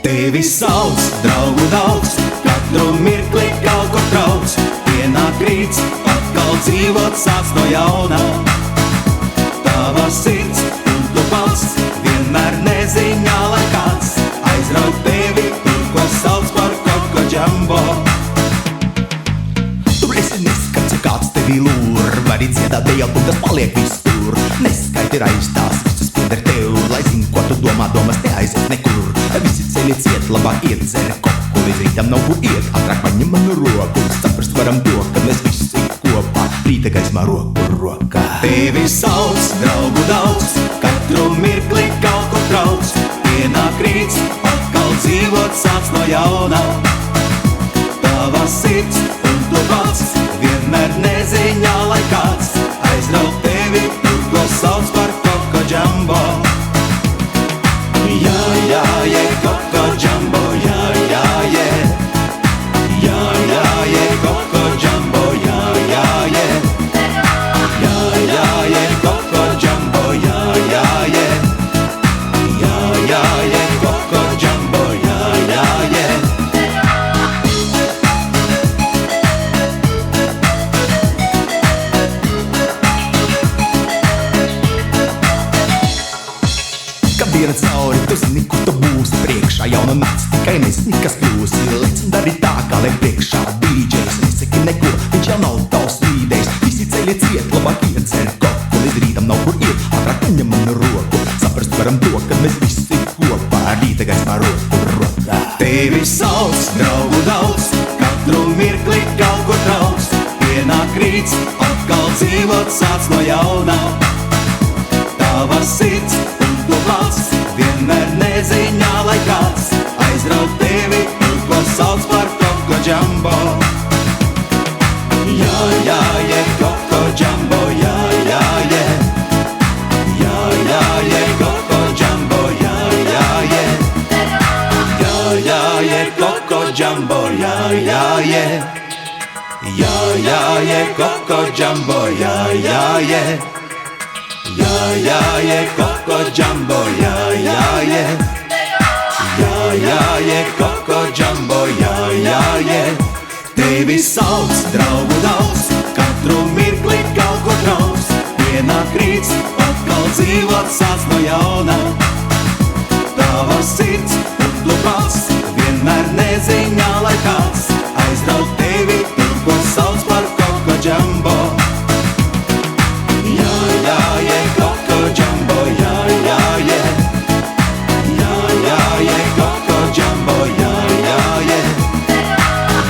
Tevi sauc, draugu daudz, katru mirkli kaut ko trauc. Pienāk rīts, atkal dzīvot sāc no jauna. Tava sirds un tu pats, vienmēr neziņā, lai kāds aizraut tevi, tur, ko sauc par Koko Džambo. Tur esi neskats, kāds tevi lūr, vari dziedāt deju, un tas paliek visur. Neskaiti raistās, visus pieder tev, lai zin, ko tu domā, domas neaiziet nekur. Visi ceļi ciet, labāk iet dzer koku, līdz rītam nav kur iet, ātrāk paņem manu roku. Saprast varam to, ka mēs visi kopā, rīta gaismā roku rokā. Tevi sauc, draugu daudz, katru mirkli kaut ko trauc. Pienāk rīts, atkal dzīvot sāc no jauna. Tava sirds un tu pats, vienmēr neziņā, lai kāds aizraut tevi, tur, ko sauc par Koko Džambo. Jā, jā, jē, Koko Džambo, jā, jā, jē. Jā, jā, jē, Koko Džambo, jā, jā, jē. Jā, jā, jē, Koko Džambo, jā, jā, jē. Jā, jā, jē, Koko Džambo, jā, jā, jē. Kad diena cauri, tu zini, kur tu būsi priekšā. Jauna nakts, tikai nezini, kas kļūsi. Lec un dari tā, kā liek priekšā DJs. Nesaki neko, viņš jau nav tavs līdējs. Visi ceļi ciet, labāk iedzer koku, līdz rītam nav kur iet, ātrāk paņem manu roku. Saprast varam to, ka mēs visi kopā, rīta gaismā roku rokā. Tevi sauc, draugu daudz, katru mirkli kaut ko trauc. Pienāk rīts, atkal dzīvot sāc no jauna. Tava sirds un tu pats, vienmēr neziņā, lai kāds aizraut tevi, tur, ko sauc par Koko Džambo. Jā, jā, jē, Koko Džambo, jā, jā, jē. Jā, jā, jē, Koko Džambo, jā, jā, jē. Jā, jā, jē, Koko Džambo, jā, jā, jē. Jā, jā, jē, Koko Džambo, jā, jā, jē. Jā, jā, jē, Koko Džambo, jā, jā, jē. Jā, jā, jē, Koko Džambo, jā, jā, jē. Tevi sauc, draugu daudz, katru mirkli kaut ko trauc. Pienāk rīts, atkal dzīvot sāc no jauna. Tava sirds un tu pats, vienmēr neziņā, lai kāds aizraut tevi, tur, ko sauc par Koko Džambo. Jā, jā, jē, Koko Džambo, jā, jā, jē. Jā, jā, jē, Koko Džambo, jā, jā, jē.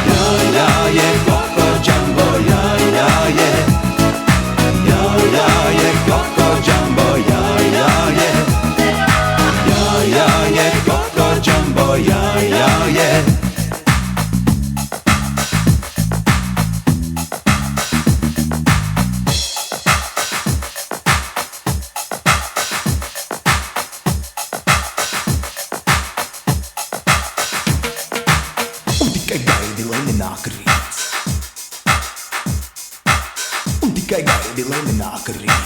Jā, jā, jē, Koko Džambo, jā, jā, jē. Jā, jā, jē, Koko Džambo, jā, jā, jē. Jā, jā, jē, Koko Džambo, jā, jā, jē. Tikai gaidi, lai nenāk rīts. Un tikai gaidi, lai nenāk rīts.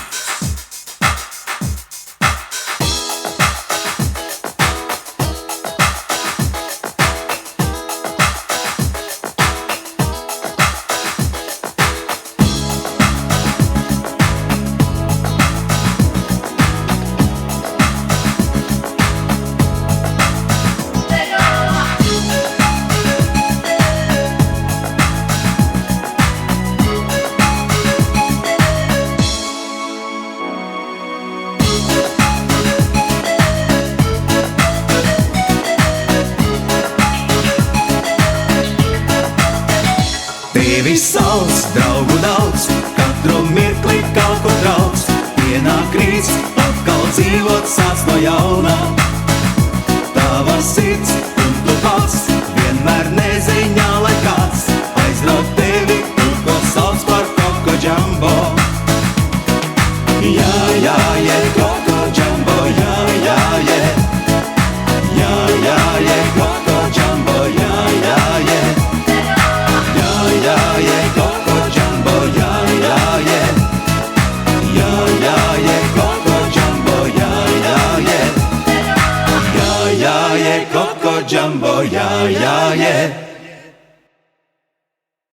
Tevi sauc, draugu daudz, katru mirkli kaut ko trauc. Pienāk rīts, atkal dzīvot sāc no jauna. Tava sirds un tu pats, vienmēr neziņā, lai kāds aizraut tevi, tur, ko sauc par Koko Džambo. Jā, jā, jē, Koko Džambo, jā, jā, jē. Jā, jā, jē, Koko Džambo, jā, jā, jē. Jā, jā, jē, Koko Džambo, jā, jā, jē. Jā, jā, jē, Koko Džambo, jā, jā, jē. Jā, jā, jē, Koko Jumbo, ya ya ye.